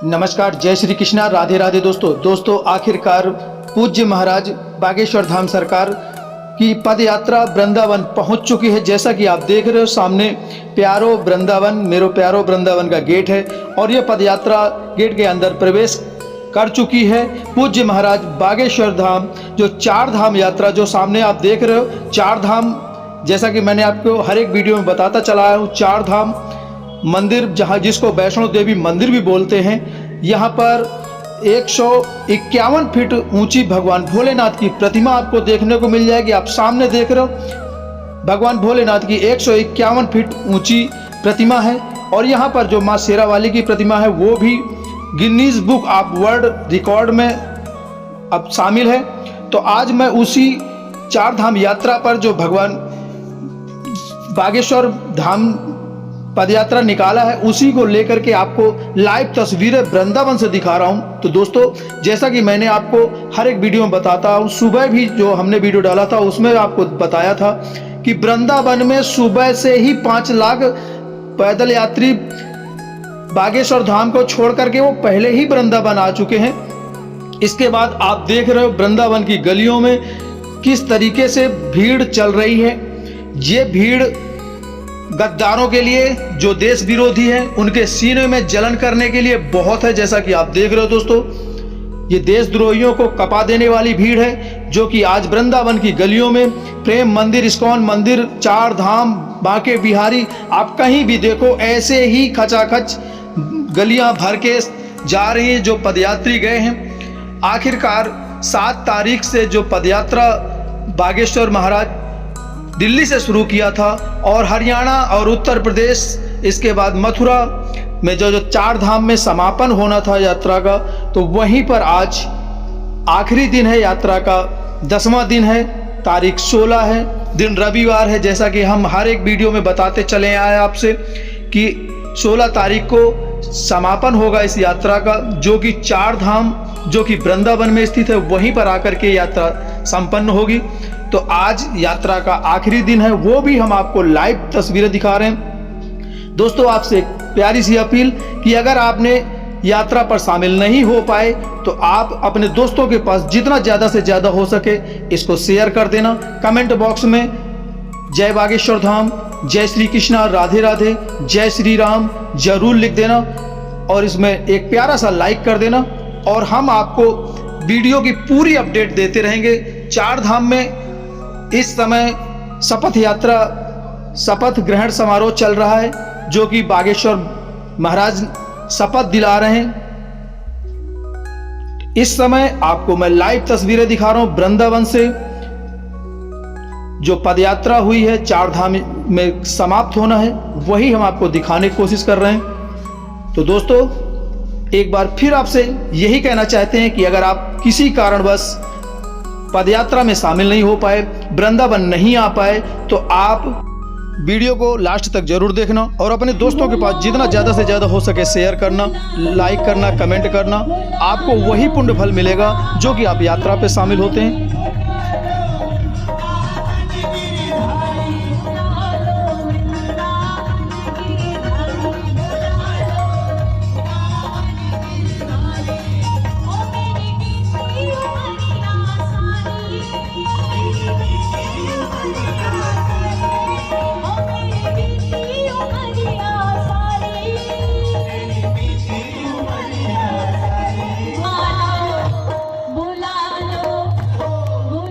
नमस्कार, जय श्री कृष्णा, राधे राधे। दोस्तों आखिरकार पूज्य महाराज बागेश्वर धाम सरकार की पद यात्रा वृंदावन पहुंच चुकी है। जैसा कि आप देख रहे हो सामने प्यारो वृंदावन, मेरो प्यारो वृंदावन का गेट है और यह पद यात्रा गेट के अंदर प्रवेश कर चुकी है। पूज्य महाराज बागेश्वर धाम जो चार धाम यात्रा जो सामने आप देख रहे हो, चार धाम, जैसा कि मैंने आपको हर एक वीडियो में बताता चला आया हूँ, चार धाम मंदिर जहाँ जिसको वैष्णो देवी मंदिर भी बोलते हैं, यहाँ पर 151 फीट ऊंची भगवान भोलेनाथ की प्रतिमा आपको देखने को मिल जाएगी। आप सामने देख रहे हो भगवान भोलेनाथ की 151 फीट ऊंची प्रतिमा है और यहाँ पर जो माँ शेरावाली की प्रतिमा है वो भी Guinness book of world record में अब शामिल है। तो आज मैं उसी चार धाम यात्रा पर जो भगवान बागेश्वर धाम पदयात्रा निकाला है उसी को लेकर के आपको लाइव तस्वीरें वृंदावन से दिखा रहा हूं। तो दोस्तों, जैसा कि मैंने आपको हर एक वीडियो में बताता हूं, सुबह भी जो हमने वीडियो डाला था उसमें आपको बताया था कि वृंदावन में सुबह से ही 5 लाख पैदल यात्री बागेश्वर धाम को छोड़ करके वो पहले ही वृंदावन आ चुके हैं। इसके बाद आप देख रहे हो वृंदावन की गलियों में किस तरीके से भीड़ चल रही है। ये भीड़ गद्दारों के लिए, जो देश विरोधी हैं, उनके सीने में जलन करने के लिए बहुत है। जैसा कि आप देख रहे हो दोस्तों, ये देशद्रोहियों को कपा देने वाली भीड़ है जो कि आज वृंदावन की गलियों में प्रेम मंदिर, इस्कॉन मंदिर, चार धाम, बांके बिहारी, आप कहीं भी देखो ऐसे ही खचाखच गलियां भर के जा रही हैं जो पदयात्री गए हैं। आखिरकार 7 तारीख से जो पदयात्रा बागेश्वर महाराज दिल्ली से शुरू किया था और हरियाणा और उत्तर प्रदेश, इसके बाद मथुरा में जो चार धाम में समापन होना था यात्रा का, तो वहीं पर आज आखिरी दिन है यात्रा का, 10वां दिन है, तारीख 16 है, दिन रविवार है। जैसा कि हम हर एक वीडियो में बताते चले आए आपसे कि 16 तारीख को समापन होगा इस यात्रा का, जो कि चार धाम जो कि वृंदावन में स्थित है वहीं पर आकर के यात्रा संपन्न होगी। तो आज यात्रा का आखिरी दिन है, वो भी हम आपको लाइव तस्वीरें दिखा रहे हैं। दोस्तों, आपसे एक प्यारी सी अपील कि अगर आपने यात्रा पर शामिल नहीं हो पाए तो आप अपने दोस्तों के पास जितना ज़्यादा से ज़्यादा हो सके इसको शेयर कर देना। कमेंट बॉक्स में जय बागेश्वर धाम, जय श्री कृष्णा, राधे राधे, जय श्री राम जरूर लिख देना और इसमें एक प्यारा सा लाइक कर देना और हम आपको वीडियो की पूरी अपडेट देते रहेंगे। चार धाम में इस समय शपथ यात्रा, शपथ ग्रहण समारोह चल रहा है जो कि बागेश्वर महाराज शपथ दिला रहे हैं। इस समय आपको मैं लाइव तस्वीरें दिखा रहा हूं वृंदावन से जो पदयात्रा हुई है, चार धाम में समाप्त होना है, वही हम आपको दिखाने की कोशिश कर रहे हैं। तो दोस्तों, एक बार फिर आपसे यही कहना चाहते हैं कि अगर आप किसी कारणवश पदयात्रा में शामिल नहीं हो पाए, वृंदावन नहीं आ पाए, तो आप वीडियो को लास्ट तक जरूर देखना और अपने दोस्तों के पास जितना ज़्यादा से ज़्यादा हो सके शेयर करना, लाइक करना, कमेंट करना। आपको वही पुण्य फल मिलेगा जो कि आप यात्रा पे शामिल होते हैं। बुला लो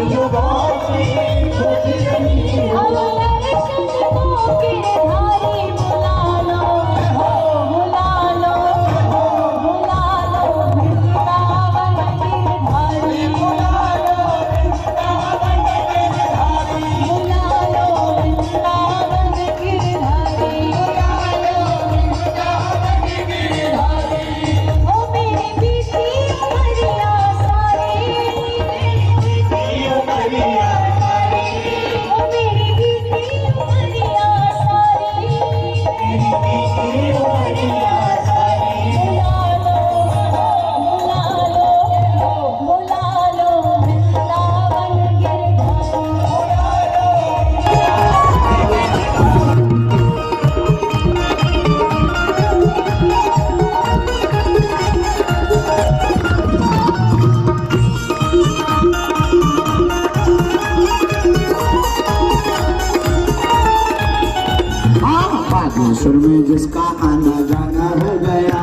युगों से छूट रही हो। बागेश्वर में जिसका आना जाना हो गया